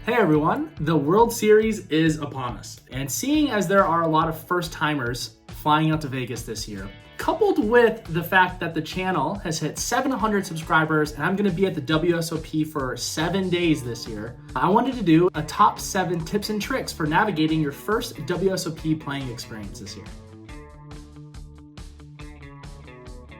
Hey everyone, the World Series is upon us. And seeing as there are a lot of first timers flying out to Vegas this year, coupled with the fact that the channel has hit 700 subscribers and I'm gonna be at the WSOP for 7 days this year, I wanted to do a top 7 tips and tricks for navigating your first WSOP playing experience this year.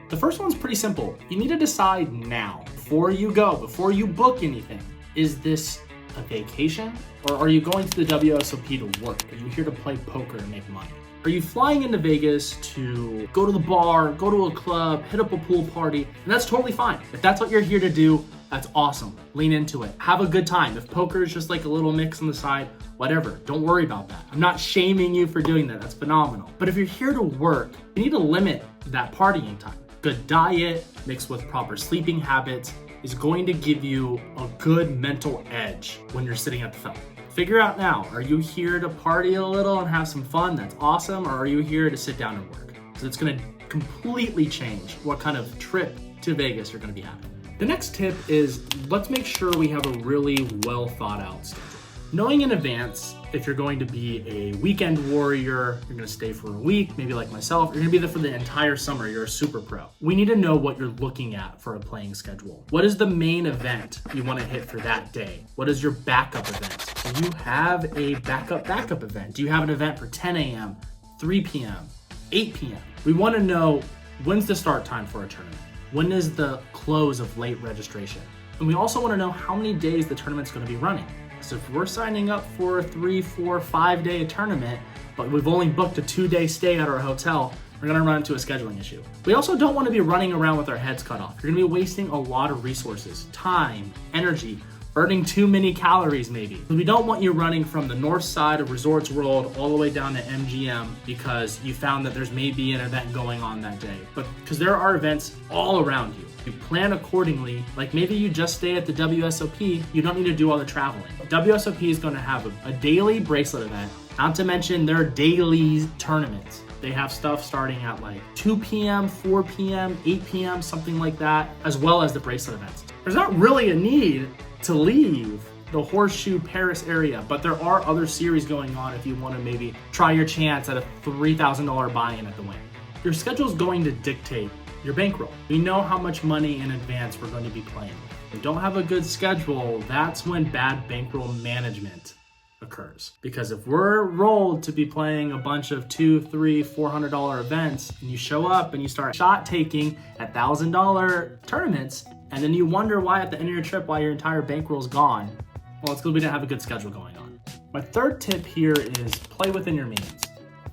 The first one's pretty simple. You need to decide now, before you go, before you book anything, is this a vacation, or are you going to the WSOP to work? Are you here to play poker and make money? Are you flying into Vegas to go to the bar, go to a club, hit up a pool party? And that's totally fine. If that's what you're here to do, that's awesome. Lean into it. Have a good time. If poker is just like a little mix on the side, whatever. Don't worry about that. I'm not shaming you for doing that. That's phenomenal. But if you're here to work, you need to limit that partying time. Good diet mixed with proper sleeping habits is going to give you a good mental edge when you're sitting at the film. Figure out now, are you here to party a little and have some fun? That's awesome. Or are you here to sit down and work? Because it's gonna completely change what kind of trip to Vegas you're gonna be having. The next tip is, let's make sure we have a really well thought out schedule. Knowing in advance if you're going to be a weekend warrior, you're gonna stay for a week, maybe like myself, you're gonna be there for the entire summer, you're a super pro. We need to know what you're looking at for a playing schedule. What is the main event you wanna hit for that day? What is your backup event? Do you have a backup event? Do you have an event for 10 a.m., 3 p.m., 8 p.m.? We wanna know when's the start time for a tournament? When is the close of late registration? And we also wanna know how many days the tournament's gonna be running. So if we're signing up for a 3, 4, 5 day tournament, but we've only booked a 2-day stay at our hotel, we're gonna run into a scheduling issue. We also don't wanna be running around with our heads cut off. You're gonna be wasting a lot of resources, time, energy, burning too many calories maybe. We don't want you running from the north side of Resorts World all the way down to MGM because you found that there's maybe an event going on that day. But because there are events all around you. You plan accordingly, like maybe you just stay at the WSOP, you don't need to do all the traveling. WSOP is gonna have a daily bracelet event, not to mention their daily tournaments. They have stuff starting at like 2 p.m., 4 p.m., 8 p.m., something like that, as well as the bracelet events. There's not really a need to leave the Horseshoe Paris area, but there are other series going on if you wanna maybe try your chance at a $3,000 buy-in at the win. Your schedule is going to dictate your bankroll. We know how much money in advance we're going to be playing. If we don't have a good schedule, that's when bad bankroll management occurs. Because if we're rolled to be playing a bunch of $200, $300, $400 events, and you show up and you start shot taking at $1,000 tournaments, and then you wonder why at the end of your trip why your entire bankroll's gone, well, it's because we didn't have a good schedule going on. My third tip here is play within your means.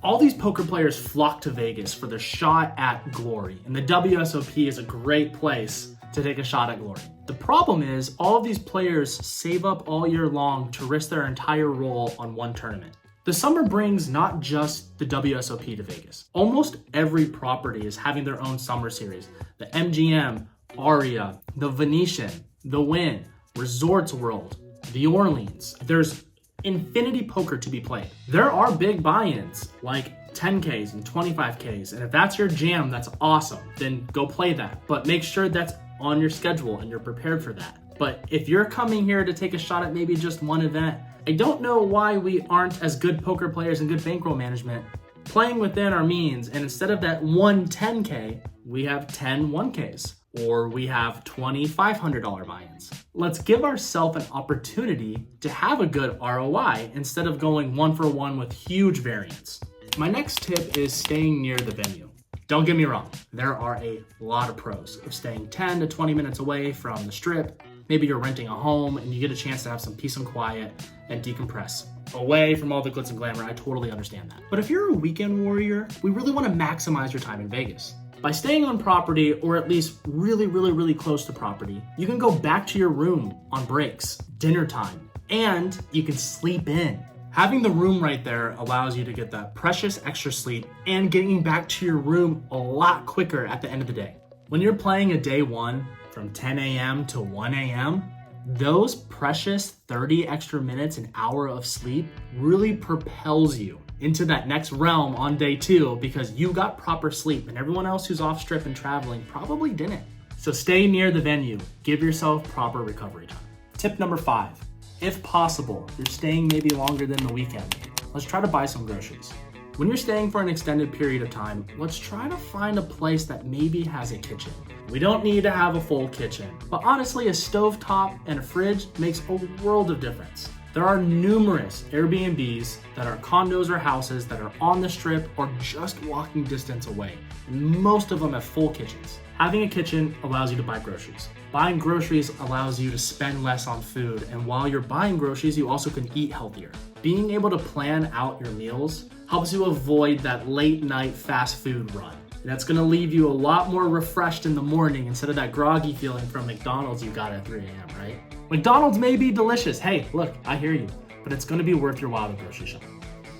All these poker players flock to Vegas for their shot at glory, and the WSOP is a great place to take a shot at glory. The problem is, all of these players save up all year long to risk their entire roll on one tournament. The summer brings not just the WSOP to Vegas. Almost every property is having their own summer series. The MGM, Aria, the Venetian, the Wynn, Resorts World, the Orleans. There's infinity poker to be played. There are big buy-ins like 10Ks and 25Ks, and if that's your jam, that's awesome. Then go play that, but make sure that's on your schedule and you're prepared for that. But if you're coming here to take a shot at maybe just one event, I don't know why we aren't as good poker players and good bankroll management playing within our means, and instead of that one 10K, we have 10 1Ks. Or we have 20 $500 buy-ins. Let's give ourselves an opportunity to have a good ROI instead of going 1-for-1 with huge variance. My next tip is staying near the venue. Don't get me wrong, there are a lot of pros of staying 10 to 20 minutes away from the strip. Maybe you're renting a home and you get a chance to have some peace and quiet and decompress away from all the glitz and glamour. I totally understand that. But if you're a weekend warrior, we really want to maximize your time in Vegas. By staying on property, or at least really close to property, you can go back to your room on breaks, dinner time, and you can sleep in. Having the room right there allows you to get that precious extra sleep and getting back to your room a lot quicker at the end of the day. When you're playing a day one from 10 a.m. to 1 a.m., those precious 30 extra minutes, an hour of sleep really propels you into that next realm on day two because you got proper sleep and everyone else who's off strip and traveling probably didn't. So stay near the venue. Give yourself proper recovery time. Tip number 5. If possible, you're staying maybe longer than the weekend, let's try to buy some groceries. When you're staying for an extended period of time, let's try to find a place that maybe has a kitchen. We don't need to have a full kitchen, but honestly, a stovetop and a fridge makes a world of difference. There are numerous Airbnbs that are condos or houses that are on the strip or just walking distance away. Most of them have full kitchens. Having a kitchen allows you to buy groceries. Buying groceries allows you to spend less on food, and while you're buying groceries, you also can eat healthier. Being able to plan out your meals helps you avoid that late night fast food run. That's gonna leave you a lot more refreshed in the morning instead of that groggy feeling from McDonald's you got at 3 a.m., right? McDonald's may be delicious. Hey, look, I hear you, but it's gonna be worth your while to grocery shop.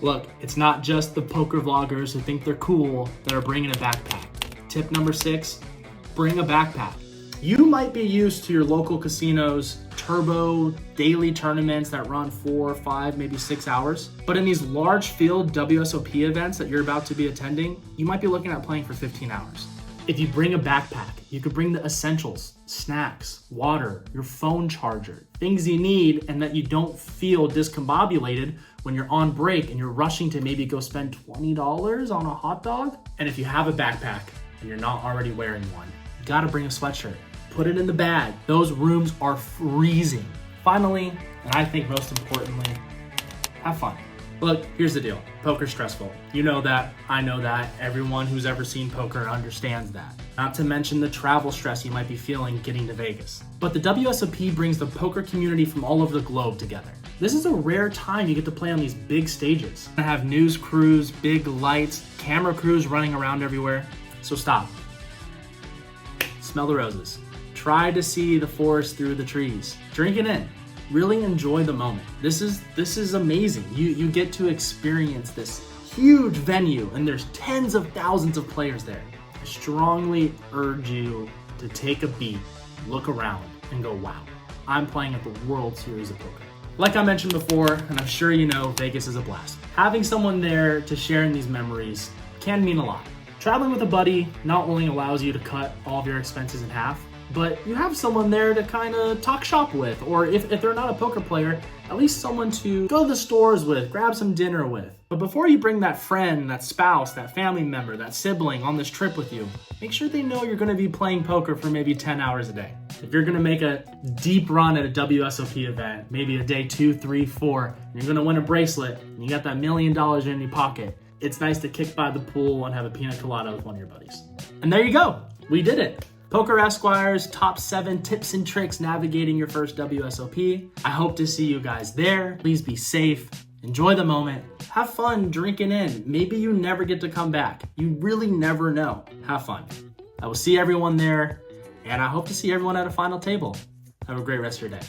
Look, it's not just the poker vloggers who think they're cool that are bringing a backpack. Tip number 6, bring a backpack. You might be used to your local casino's turbo daily tournaments that run 4, 5, maybe 6 hours. But in these large field WSOP events that you're about to be attending, you might be looking at playing for 15 hours. If you bring a backpack, you could bring the essentials, snacks, water, your phone charger, things you need and that you don't feel discombobulated when you're on break and you're rushing to maybe go spend $20 on a hot dog. And if you have a backpack and you're not already wearing one, you gotta bring a sweatshirt. Put it in the bag. Those rooms are freezing. Finally, and I think most importantly, have fun. Look, here's the deal. Poker's stressful. You know that, I know that. Everyone who's ever seen poker understands that. Not to mention the travel stress you might be feeling getting to Vegas. But the WSOP brings the poker community from all over the globe together. This is a rare time you get to play on these big stages. I have news crews, big lights, camera crews running around everywhere. So stop. Smell the roses. Try to see the forest through the trees. Drink it in. Really enjoy the moment. This is amazing. You get to experience this huge venue and there's tens of thousands of players there. I strongly urge you to take a beat, look around and go, wow, I'm playing at the World Series of Poker. Like I mentioned before, and I'm sure you know, Vegas is a blast. Having someone there to share in these memories can mean a lot. Traveling with a buddy not only allows you to cut all of your expenses in half, but you have someone there to kind of talk shop with, or if they're not a poker player, at least someone to go to the stores with, grab some dinner with. But before you bring that friend, that spouse, that family member, that sibling on this trip with you, make sure they know you're gonna be playing poker for maybe 10 hours a day. If you're gonna make a deep run at a WSOP event, maybe a day 2, 3, 4, and you're gonna win a bracelet, and you got that $1 million in your pocket, it's nice to kick by the pool and have a pina colada with one of your buddies. And there you go, we did it. Poker Esquire's top 7 tips and tricks navigating your first WSOP. I hope to see you guys there. Please be safe, enjoy the moment, have fun drinking in. Maybe you never get to come back. You really never know. Have fun. I will see everyone there, and I hope to see everyone at a final table. Have a great rest of your day.